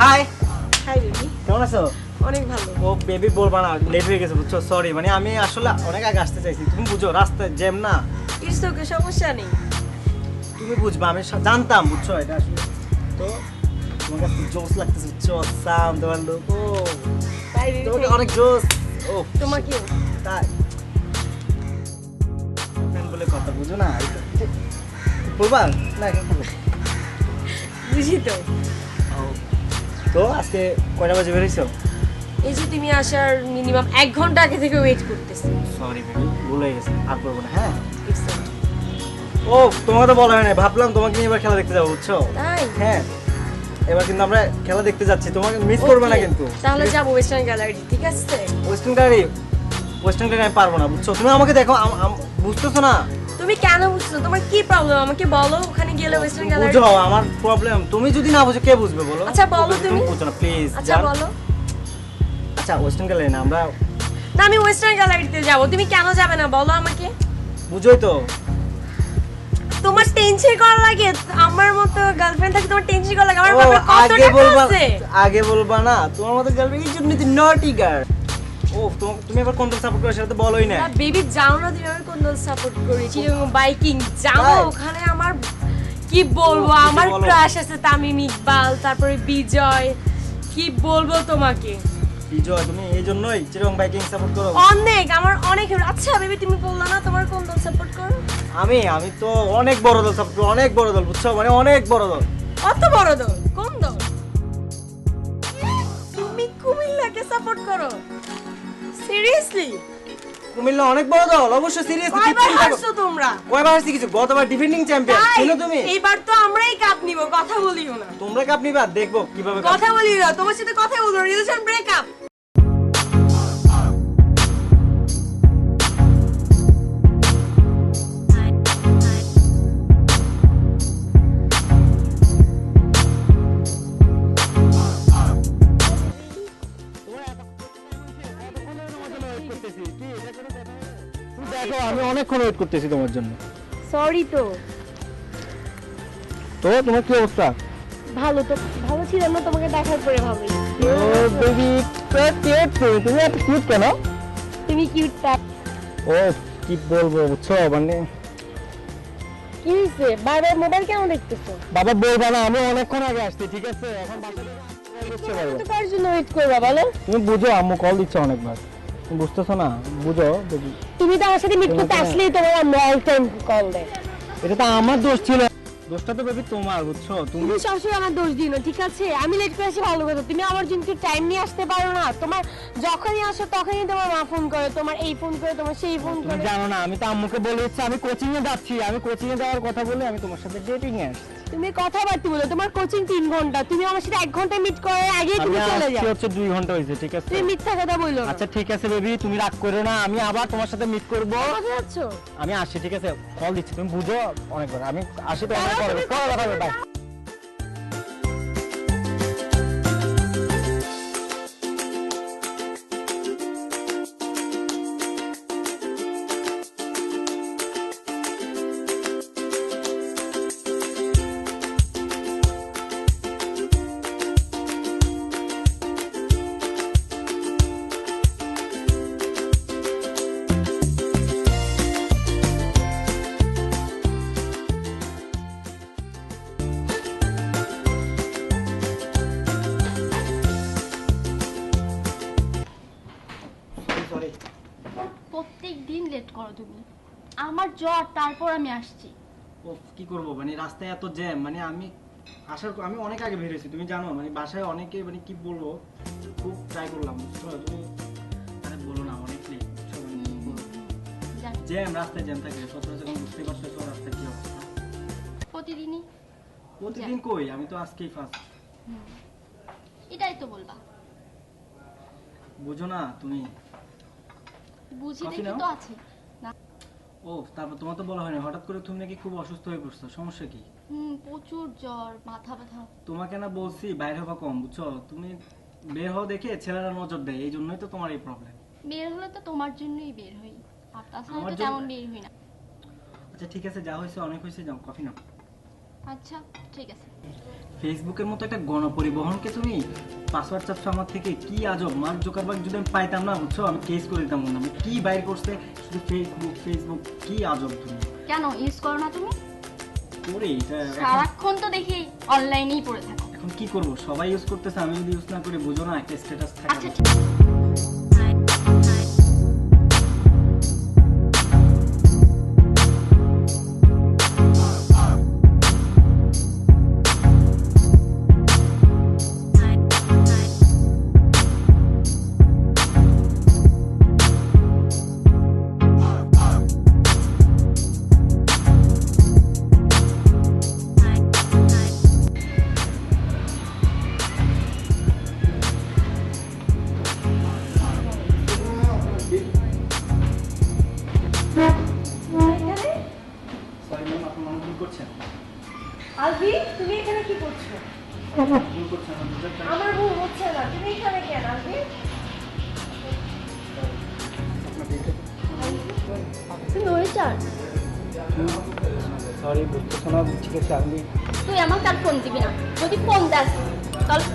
High hi baby. কেমন আছো? অনেক ভালো। ও বেবি বলবা না, লেট হয়ে গেছে বুঝছো, সরি। মানে আমি আসলে অনেক আগে আসতে চাইছি, তুমি বুঝো রাস্তায় জ্যাম না। ইটস ওকে, সমস্যা নেই। তুমি বুঝবা, আমি জানতাম বুঝছো এটা আসলে। তো তোমার কাছে জোস লাগতেছে বুঝছো, সাম তোমার লোক ও তাই বেবি, তোমাকে অনেক জোস। ও তোমাকেও। তাই ফ্রেন্ড বলে কথা বুঝো না, বলবা না এখন বলো। বুঝি তো। তো আজকে কয়টা বাজে বেরিয়েছো? এই যে তুমি আসার মিনিমাম 1 ঘন্টা আগে থেকে ওয়েট করতেছি। সরি বেবি, ভুল হয়ে গেছে, আর করবো না। হ্যাঁ ইটস ওকে। ও তোমাকে তো বলা হয় না, ভাবলাম তোমাকে নিয়ে এবার খেলা দেখতে যাবো বুঝছো। তাই? হ্যাঁ এবার কিন্তু আমরা খেলা দেখতে যাচ্ছি, তোমাকে মিস করবে না কিন্তু। তাহলে যাবো ওয়েস্টার্ন গ্যালারি, ঠিক আছে? ওয়েস্টার্ন গাড়ি আমি পারবো না বুঝছো, তুমি আমাকে দেখো, বুঝতেছো না। তুমি কেন বুঝছো? তোমার কি প্রবলেম আমাকে বলো, ওখানে গেলে ওয়েস্টার্ন গ্যালারি। বুঝো আমার প্রবলেম, তুমি যদি না বুঝো কে বুঝবে বলো। আচ্ছা বলো তুমি। বুঝো না প্লিজ। আচ্ছা বলো। আচ্ছা ওয়েস্টার্ন গাড়ি না, আমরা না আমি ওয়েস্টার্ন গ্যালারিতে যাবো, তুমি কেন যাবে না বলো আমাকে। বুঝোই তো। তোমার টেনশন করা লাগে? আমার মতো গার্লফ্রেন্ড থাকে তোমার টেনশন করা লাগে? আমার ও, বাবার কত আগে টাকা বলবা, আছে? আগে বলবা না তোমার মতো গার্লফ্রেন্ড এই জন্য নটি গার্ল। ও তুমি এবার কোন দল সাপোর্ট করো সেটা তো বলোই না। না বেবি যাও না, তুমি আমার কোন দল সাপোর্ট করেছি এবং বাইকিং যাও তাই? ওখানে আমার কি বলবো, ও, কিছু আমার বলো। ক্রাশ আছে তামিম ইকবাল, তারপরে বিজয়, কি বলবো তোমাকে। বিজয় তুমি এই জন্যই চিরং বাইকিং সাপোর্ট করো? অনেক আমার অনেক। আচ্ছা বেবি তুমি বললা না তোমার কোন দল সাপোর্ট করো? আমি তো অনেক বড় দল সাপোর্ট করি, অনেক বড় দল বুঝছো, মানে অনেক বড় দল। অত বড় দল? কোন দল? তুমি কুমিল্লাকে সাপোর্ট করো? সিরিয়াসলি? কুমিল্লা অনেক বড় দল, অবশ্যই সিরিয়াসলি। কয়বার হারছো তোমরা? কয়বার হারছি কিছু, গতবার ডিফেন্ডিং চ্যাম্পিয়ন তাই? ছিল তুমি। এইবার তো আমরাই কাপ নিব, কথা বলিও না। তোমরা কাপ নিবা, দেখবো কিভাবে cup কথা বলিও না, তোমার সাথে কথা বলবো। Relation breakup. দেখো আমি অনেকক্ষণ ওয়েট করতেছি তোমার জন্য। সরি তো। তো তোমার কি অবস্থা? ভালো তো, ভালো ছিলাম না তোমাকে দেখার পরে ভালোই। ও বেবি কিউট, তুমি এত কিউট কেন? তুমি কিউট টাইপ। ও কি বলবো বুঝছো, মানে কি হইছে? বারবার মোবাইল কেন দেখতেছো? বাবা বলবা না, আমি অনেকক্ষণ আগে আসছি, ঠিক আছে? এখন বাসা থেকে call দিচ্ছে বাবা। তো কার জন্য ওয়েট করবা বলো? তুমি বুঝো, আম্মু কল দিচ্ছে অনেকবার, তুমি বুঝতেছো না, বুঝো বেবি। তুমি তো আমার সাথে মিট করতে আসলেই তোমার আম্মু অল টাইম কল দেয়। এটা তো আমার দোষ ছিল, দোষটা তো বেবি তোমার বুঝছো। তুমি তুমি সবসময় আমার দোষ দিও না, ঠিক আছে? আমি লেট করে আসি ভালো কথা, তুমি আমার জন্য টাইম নিয়ে আসতে পারো না? তোমার যখনই আসো তখনই তোমার মা ফোন করে, তোমার এই ফোন করে, তোমার সেই ফোন তুমি করে। জানো না, আমি তো আম্মুকে বলে দিচ্ছি আমি কোচিং এ যাচ্ছি, আমি কোচিং এ যাওয়ার কথা বলে আমি তোমার সাথে ডেটিং এ আসছি। তুমি কথাবার্তা বলো, তোমার কোচিং 3 ঘন্টা, তুমি আমার সাথে 1 ঘন্টা মিট করার আগেই আমি তুমি চলে আসছি যাও। হচ্ছে 2 ঘন্টা হয়েছে, ঠিক আছে? তুমি মিথ্যা কথা বললো না। আচ্ছা ঠিক আছে বেবি, তুমি রাগ করো না, আমি আবার তোমার সাথে মিট করব। কোথায় যাচ্ছো? আমি আসছি, ঠিক আছে? কল দিচ্ছি, তুমি বুঝো অনেকবার, আমি আসি তো অনেক দাঁড়াও, পরে তুমি কথা হবে। বাই। সরি। প্রত্যেক দিন লেট করো তুমি। আমার জ্বর, তারপর আমি আসছি। ও কি করব, মানে রাস্তায় এত জ্যাম, মানে আমি অনেক আগে বের হয়েছি, তুমি জানো, মানে বাসায় অনেকে, মানে কি বলবো, খুব ট্রাই করলাম বুঝছো তুমি। আরে বলো না, অনেক লেট বুঝছো, মানে কি বলবো। জানি। জ্যাম, রাস্তায় জ্যাম থাকে সচরাচর, এখন বুঝতে পারছো তো রাস্তায় কি অবস্থা। প্রতিদিনই প্রতিদিন কই, আমি তো আজকেই ফার্স্ট। এটাই তো বলবা। বুঝো না তুমি। বুঝি কফি দেখি নাও? তো আছে। না। ও তারপর তোমার তো বলা হয়নি, হঠাৎ করে তুমি নাকি খুব অসুস্থ হয়ে পড়ছো, সমস্যা কি? প্রচুর জ্বর, মাথা ব্যথা। তোমাকে না বলছি বাইরে হওয়া কম বুঝছো, তুমি বের হও দেখে ছেলেরা নজর দেয়, এই জন্যই তো তোমার এই প্রবলেম। বের হলে তো তোমার জন্যই বের হই, আর তাছাড়া আমার তো জন্য- তেমন বের হই না। আচ্ছা ঠিক আছে, যা হয়েছে অনেক হয়েছে, যাও কফি নাও। আচ্ছা ঠিক আছে। ফেসবুকের মতো একটা গণপরিবহনকে তুমি পাসওয়ার্ড চাচ্ছ আমার থেকে, কি আজব। মার্ক জুকারবার্গ যদি আমি পাইতাম না বুঝছো, আমি কেস করে দিতাম না। আমি কি বাইর করছে শুধু ফেসবুক ফেসবুক, কি আজব তুমি। কেন ইউজ করো না তুমি? করে এটা সারাক্ষণ তো দেখি অনলাইনেই পড়ে থাকো। এখন কি করব, সবাই ইউজ করতেছে, আমি যদি ইউজ না করি বুঝো না একটা স্ট্যাটাস থাকে। আচ্ছা ঠিক সরি ম্যাম, আপনি মনে ভুল করছেন। আলবি, তুমি এখানে কি করছো? ভুল করছেন, আমি বুঝতে চাই। আমার ভুল হচ্ছে না, তুমি এখানে কেন আলবি? আপনার দেখে তুমি ওয়েটার? সরি, বুঝতেছো না, ঠিক আছে আমি তুই আমাকে আর ফোন দিবি না, যদি ফোন দেস তাহলে